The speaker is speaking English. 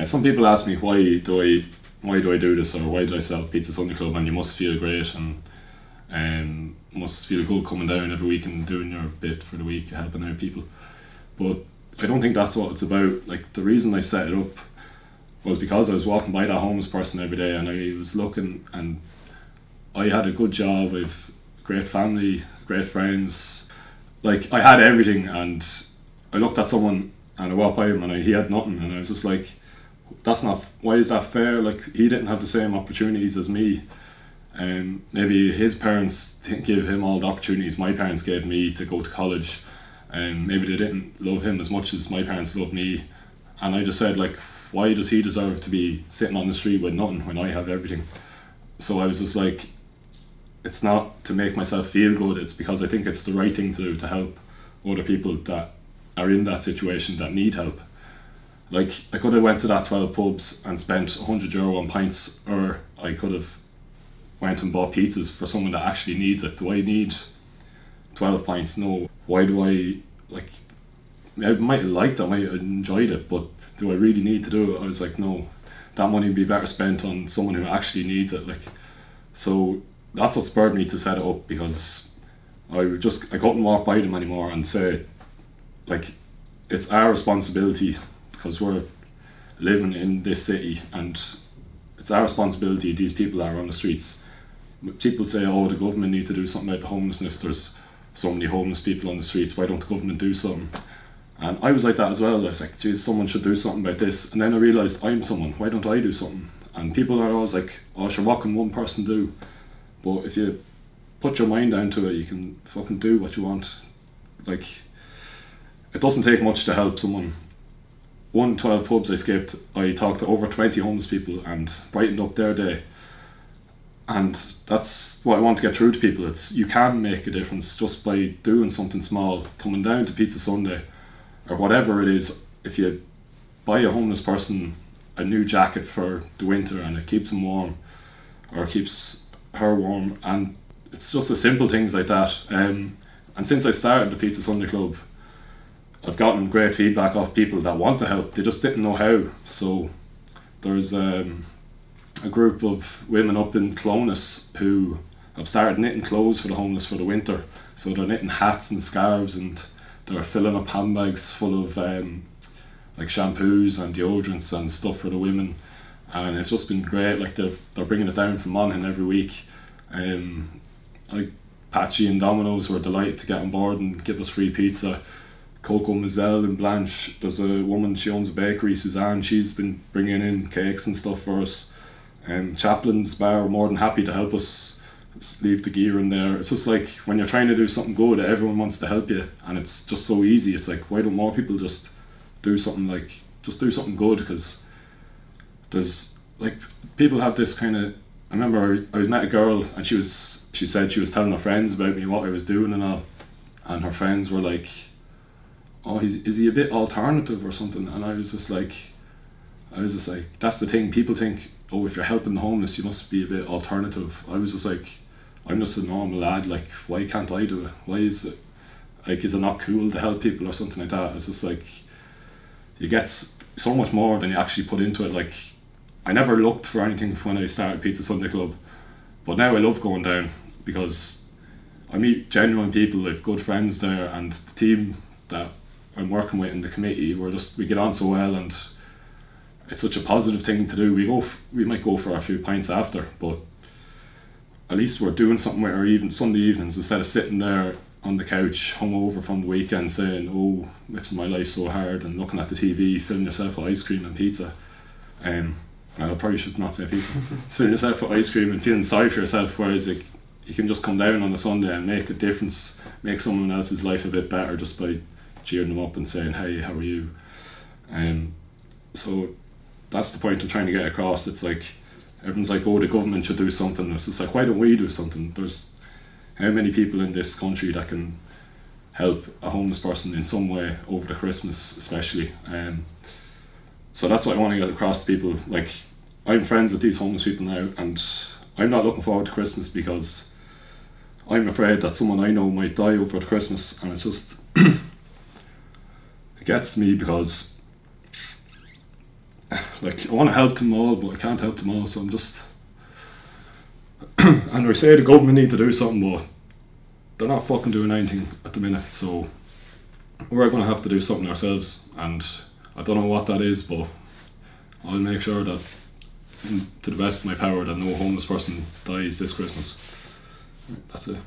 Some people ask me why do I do this, or why do I set up Pizza Sunday Club, and you must feel great and must feel good coming down every week and doing your bit for the week, helping out people. But I don't think that's what it's about. Like, the reason I set it up was because I was walking by that homeless person every day, and I was looking, and I had a good job, I've great family, great friends, like I had everything, and I looked at someone and I walked by him and he had nothing, and I was just like, that's not, why is that fair? Like, he didn't have the same opportunities as me. Maybe his parents didn't give him all the opportunities my parents gave me to go to college, and maybe they didn't love him as much as my parents loved me. And I just said, like, why does he deserve to be sitting on the street with nothing when I have everything? So I was just like, it's not to make myself feel good, it's because I think it's the right thing to do to help other people that are in that situation that need help. Like, I could have went to that 12 pubs and spent €100 on pints, or I could have went and bought pizzas for someone that actually needs it. Do I need 12 pints? No. Why do I, like, I might have liked it, I might have enjoyed it, but do I really need to do it? I was like, no, that money would be better spent on someone who actually needs it. Like, so that's what spurred me to set it up, because I couldn't walk by them anymore and say, like, it's our responsibility, because we're living in this city, and it's our responsibility. These people are on the streets. People say, oh, the government need to do something about the homelessness, there's so many homeless people on the streets, why don't the government do something? And I was like that as well. I was like, geez, someone should do something about this. And then I realised, I'm someone, why don't I do something? And people are always like, oh sure, what can one person do? But if you put your mind down to it, you can fucking do what you want. Like, it doesn't take much to help someone. 12 pubs I skipped, I talked to over 20 homeless people and brightened up their day. And that's what I want to get through to people. It's, you can make a difference just by doing something small, coming down to Pizza Sunday, or whatever it is. If you buy a homeless person a new jacket for the winter and it keeps them warm, or keeps her warm, and it's just the simple things like that. And since I started the Pizza Sunday Club, I've gotten great feedback off people that want to help, they just didn't know how. So there's a group of women up in Clonus who have started knitting clothes for the homeless for the winter. So they're knitting hats and scarves, and they're filling up handbags full of like shampoos and deodorants and stuff for the women. And it's just been great. Like, they're bringing it down from Monaghan every week. Like Patchy and Domino's were delighted to get on board and give us free pizza. Coco Mazel and Blanche, there's a woman, she owns a bakery, Suzanne, she's been bringing in cakes and stuff for us. Chaplin's Bar are more than happy to help us leave the gear in there. It's just like, when you're trying to do something good, everyone wants to help you, and it's just so easy. It's like, why don't more people just do something good? Because there's, like, people have this kind of, I remember I met a girl, and she said she was telling her friends about me, what I was doing and all, and her friends were like, oh, is he a bit alternative or something? And I was just like, that's the thing, people think, oh, if you're helping the homeless, you must be a bit alternative. I was just like, I'm just a normal lad, like, why can't I do it? Why is it, like, is it not cool to help people or something like that? It's just like, you get so much more than you actually put into it. Like, I never looked for anything when I started Pizza Sunday Club, but now I love going down, because I meet genuine people, I've good friends there, and the team that I'm working with in the committee, we get on so well, and it's such a positive thing to do. We might go for a few pints after, but at least we're doing something with our Sunday evenings, instead of sitting there on the couch hungover from the weekend saying, oh, my life's so hard, and looking at the TV, filling yourself with ice cream and pizza. I probably should not say pizza. Filling yourself with ice cream and feeling sorry for yourself, whereas you can just come down on a Sunday and make a difference, make someone else's life a bit better just by cheering them up and saying, hey, how are you? So that's the point I'm trying to get across. It's like, everyone's like, oh, the government should do something. It's just like, why don't we do something? There's how many people in this country that can help a homeless person in some way over the Christmas especially. So that's what I want to get across to people. Like, I'm friends with these homeless people now, and I'm not looking forward to Christmas because I'm afraid that someone I know might die over the Christmas, and it's just it gets to me because, like, I want to help them all, but I can't help them all, so I'm just... And we say the government need to do something, but they're not fucking doing anything at the minute, so we're going to have to do something ourselves, and I don't know what that is, but I'll make sure that, to the best of my power, that no homeless person dies this Christmas. That's it.